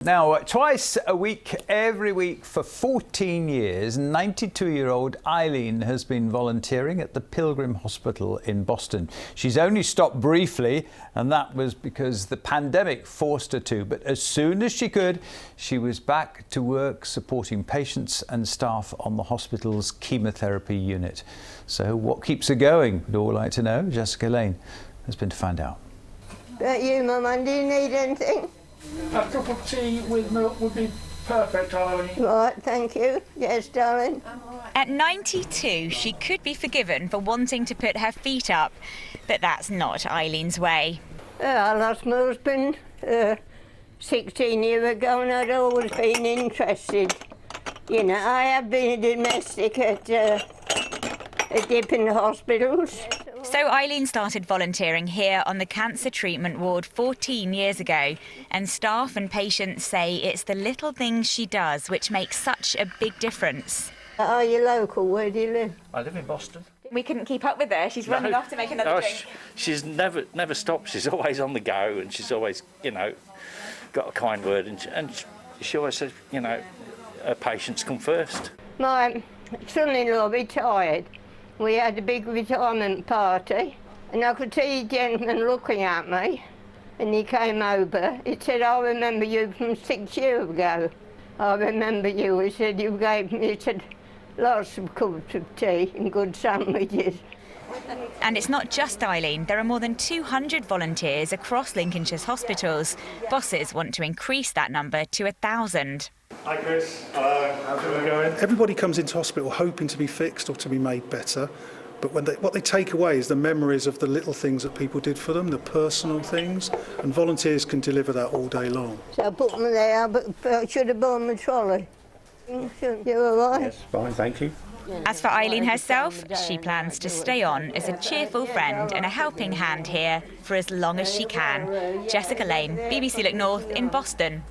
Now, twice a week, every week for 14 years, 92-year-old Eileen has been volunteering at the Pilgrim Hospital in Boston. She's only stopped briefly, and that was because the pandemic forced her to. But as soon as she could, she was back to work supporting patients and staff on the hospital's chemotherapy unit. So what keeps her going? We'd all like to know. Jessica Lane has been to find out. About you, Mum, do you need anything? A cup of tea with milk would be perfect, Eileen. Right, thank you. Yes, darling. At 92, she could be forgiven for wanting to put her feet up, but that's not Eileen's way. I lost my husband 16 years ago, and I'd always been interested. You know, I have been a domestic at different hospitals. So Eileen started volunteering here on the cancer treatment ward 14 years ago, and staff and patients say it's the little things she does which make such a big difference. Are you local? Where do you live? I live in Boston. We couldn't keep up with her. She's running off to make another drink. She's never stops. She's always on the go, and she's always, you know, got a kind word, and she always says, you know, her patients come first. My son-in-law retired. We had a big retirement party, and I could see a gentleman looking at me, and he came over. He said, "I remember you from 6 years ago. I remember you." He said, "You gave me," he said, "lots of cups of tea and good sandwiches." And it's not just Eileen. There are more than 200 volunteers across Lincolnshire's hospitals. Bosses want to increase that number to 1,000. Hi Chris, hello, how's it going? Everybody comes into hospital hoping to be fixed or to be made better, but what they take away is the memories of the little things that people did for them, the personal things, and volunteers can deliver that all day long. So I put them there, but I should have bought my trolley. Shouldn't you, all right? Yes, fine, thank you. As for Eileen herself, she plans to stay on as a cheerful friend and a helping hand here for as long as she can. Jessica Lane, BBC Look North in Boston.